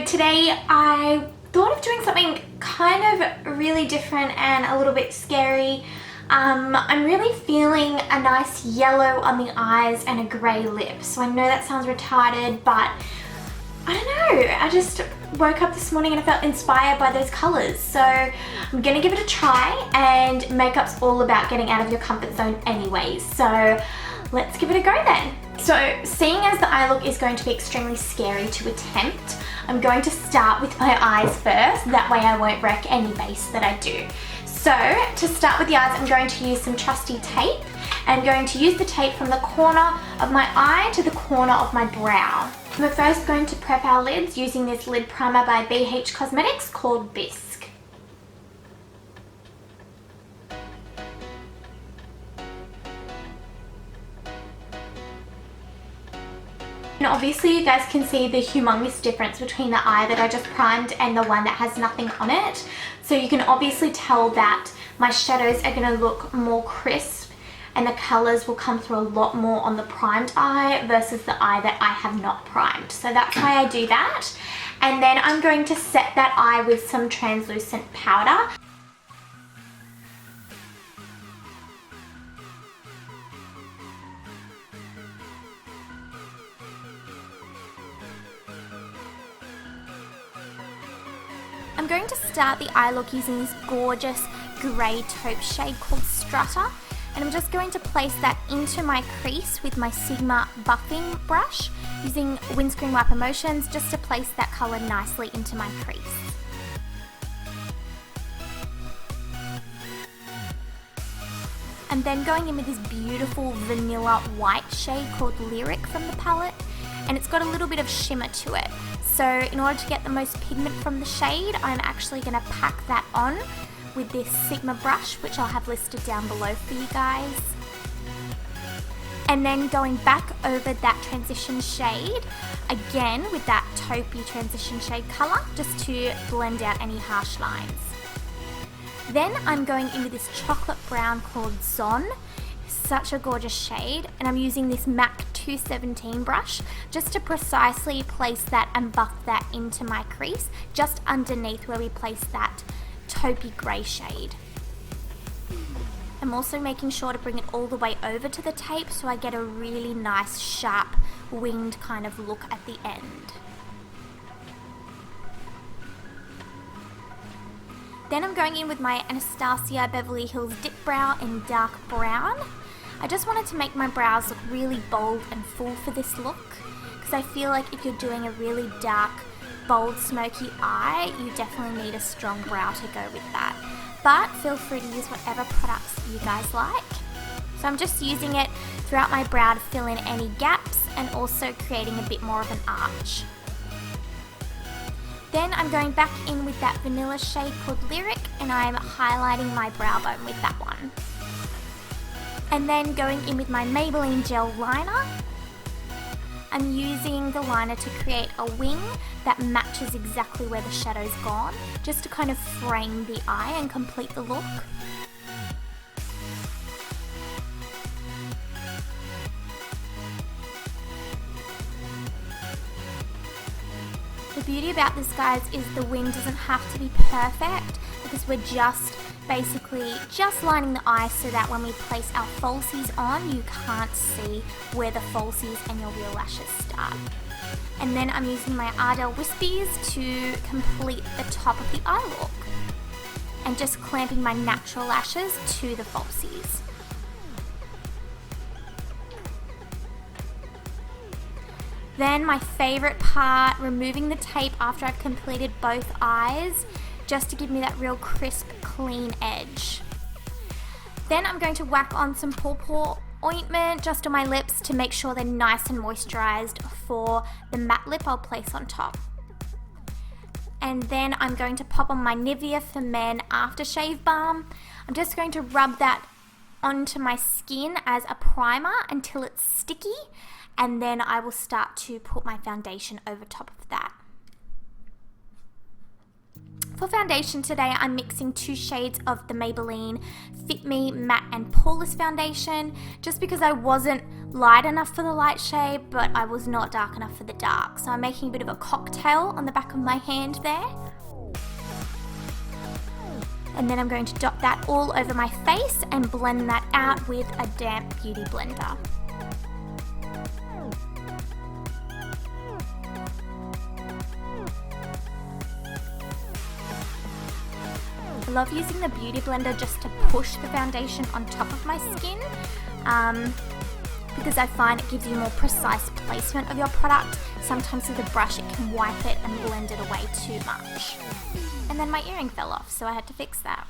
today I thought of doing something kind of really different and a little bit scary. I'm really feeling a nice yellow on the eyes and a grey lip. So I know that sounds retarded, but I don't know. I just woke up this morning and I felt inspired by those colours. So I'm gonna give it a try, and makeup's all about getting out of your comfort zone anyways. So let's give it a go then. So seeing as the eye look is going to be extremely scary to attempt, I'm going to start with my eyes first. That way I won't wreck any base that I do. So to start with the eyes, I'm going to use some trusty tape. I'm going to use the tape from the corner of my eye to the corner of my brow. We're first going to prep our lids using this lid primer by BH Cosmetics called Bisque. And obviously you guys can see the humongous difference between the eye that I just primed and the one that has nothing on it. So you can obviously tell that my shadows are going to look more crisp and the colours will come through a lot more on the primed eye versus the eye that I have not primed. So that's why I do that. And then I'm going to set that eye with some translucent powder. I'm going to start the eye look using this gorgeous grey taupe shade called Strutter, and I'm just going to place that into my crease with my Sigma buffing brush using windscreen wiper motions just to place that colour nicely into my crease. I'm then going in with this beautiful vanilla white shade called Lyric from the palette, and it's got a little bit of shimmer to it. So in order to get the most pigment from the shade, I'm actually going to pack that on with this Sigma brush, which I'll have listed down below for you guys. And then going back over that transition shade, again with that taupey transition shade colour, just to blend out any harsh lines. Then I'm going in with this chocolate brown called Zon. Such a gorgeous shade, and I'm using this MAC 217 brush just to precisely place that and buff that into my crease just underneath where we place that taupey grey shade. I'm also making sure to bring it all the way over to the tape so I get a really nice sharp winged kind of look at the end. Then I'm going in with my Anastasia Beverly Hills Dipbrow in dark brown. I just wanted to make my brows look really bold and full for this look, because I feel like if you're doing a really dark, bold, smoky eye, you definitely need a strong brow to go with that. But feel free to use whatever products you guys like. So I'm just using it throughout my brow to fill in any gaps and also creating a bit more of an arch. Then I'm going back in with that vanilla shade called Lyric, and I'm highlighting my brow bone with that one. And then going in with my Maybelline gel liner. I'm using the liner to create a wing that matches exactly where the shadow's gone, just to kind of frame the eye and complete the look. The beauty about this, guys, is the wing doesn't have to be perfect, because we're just basically just lining the eye so that when we place our falsies on, you can't see where the falsies and your real lashes start. And then I'm using my Ardell whispies to complete the top of the eye look, and just clamping my natural lashes to the falsies. Then my favourite part, removing the tape after I've completed both eyes, just to give me that real crisp, clean edge. Then I'm going to whack on some pore ointment just on my lips to make sure they're nice and moisturised for the matte lip I'll place on top. And then I'm going to pop on my Nivea For Men Aftershave Balm. I'm just going to rub that onto my skin as a primer until it's sticky, and then I will start to put my foundation over top of that. For foundation today, I'm mixing 2 shades of the Maybelline Fit Me Matte and Poreless Foundation, just because I wasn't light enough for the light shade, but I was not dark enough for the dark. So I'm making a bit of a cocktail on the back of my hand there. And then I'm going to dot that all over my face and blend that out with a damp beauty blender. I love using the beauty blender just to push the foundation on top of my skin because I find it gives you more precise placement of your product. Sometimes with a brush it can wipe it and blend it away too much. And then my earring fell off, so I had to fix that.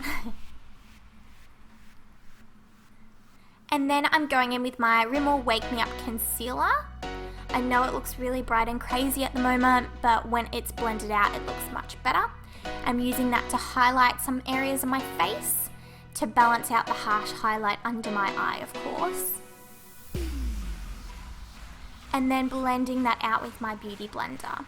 And then I'm going in with my Rimmel Wake Me Up Concealer. I know it looks really bright and crazy at the moment, but when it's blended out it looks much better. I'm using that to highlight some areas of my face to balance out the harsh highlight under my eye, of course. And then blending that out with my beauty blender.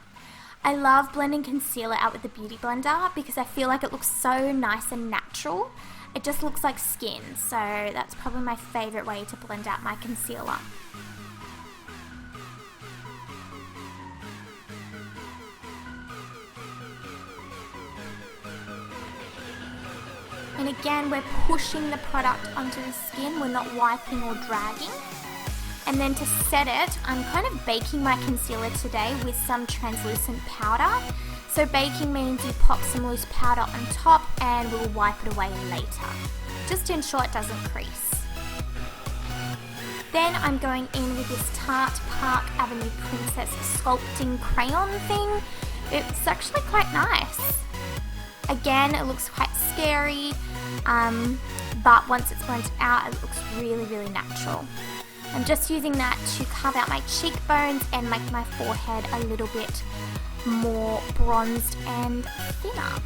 I love blending concealer out with the beauty blender because I feel like it looks so nice and natural. It just looks like skin, so that's probably my favorite way to blend out my concealer. And again, we're pushing the product onto the skin, we're not wiping or dragging. And then to set it, I'm kind of baking my concealer today with some translucent powder. So baking means you pop some loose powder on top and we'll wipe it away later, just to ensure it doesn't crease. Then I'm going in with this Tarte Park Avenue Princess sculpting crayon thing. It's actually quite nice. Again, it looks quite scary, but once it's blended out, it looks really, really natural. I'm just using that to carve out my cheekbones and make my forehead a little bit more bronzed and thinner.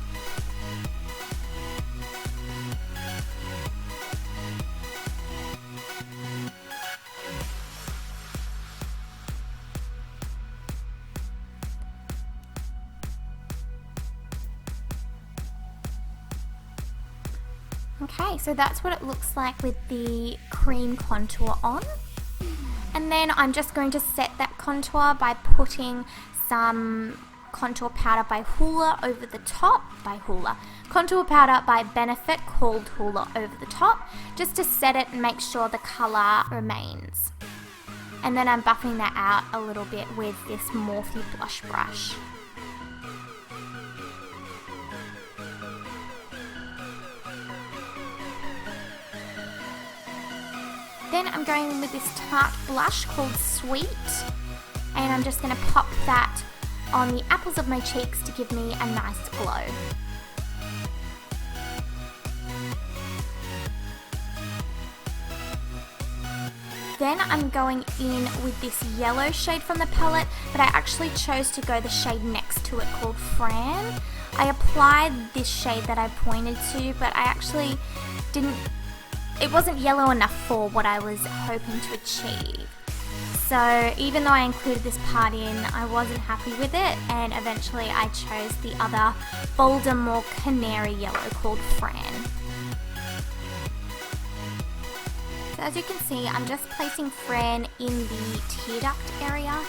Okay, so that's what it looks like with the cream contour on. And then I'm just going to set that contour by putting some contour powder by Hoola over the top, contour powder by Benefit called Hoola over the top, just to set it and make sure the colour remains. And then I'm buffing that out a little bit with this Morphe blush brush. Then I'm going in with this Tarte blush called Sweet, and I'm just going to pop that on the apples of my cheeks to give me a nice glow. Then I'm going in with this yellow shade from the palette, but I actually chose to go the shade next to it called Fran. I applied this shade that I pointed to, but I actually didn't. It wasn't yellow enough for what I was hoping to achieve. So even though I included this part in, I wasn't happy with it, and eventually I chose the other bolder, more canary yellow called Fran. So as you can see, I'm just placing Fran in the tear duct area.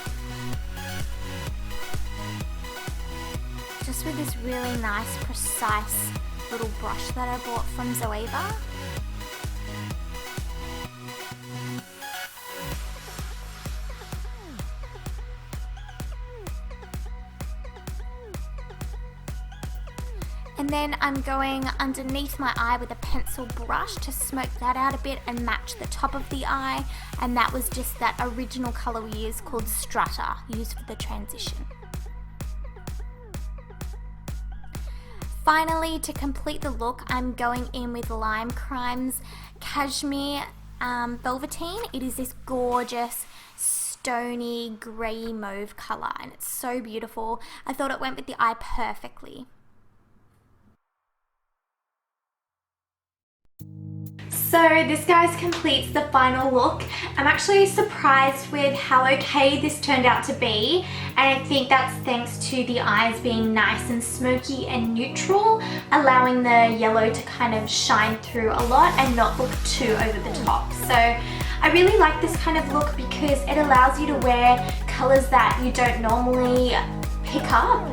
Just with this really nice, precise little brush that I bought from Zoeva. And then I'm going underneath my eye with a pencil brush to smoke that out a bit and match the top of the eye. And that was just that original colour we used called Strutter, used for the transition. Finally, to complete the look, I'm going in with Lime Crime's Cashmere Velveteen. It is this gorgeous stony grey mauve colour and it's so beautiful. I thought it went with the eye perfectly. So this, guys, completes the final look. I'm actually surprised with how okay this turned out to be, and I think that's thanks to the eyes being nice and smoky and neutral, allowing the yellow to kind of shine through a lot and not look too over the top. So I really like this kind of look because it allows you to wear colors that you don't normally pick up,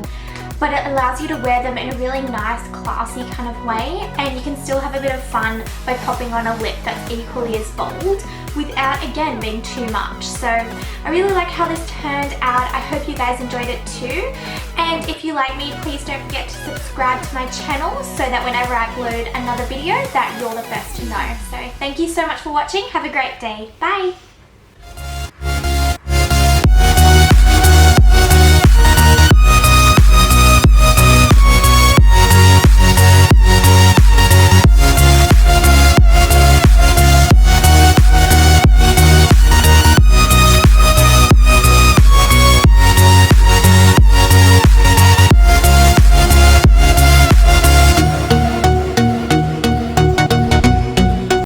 but it allows you to wear them in a really nice, classy kind of way, and you can still have a bit of fun by popping on a lip that's equally as bold without, again, being too much. So I really like how this turned out. I hope you guys enjoyed it too, and if you like me, please don't forget to subscribe to my channel so that whenever I upload another video that you're the first to know. So thank you so much for watching. Have a great day. Bye!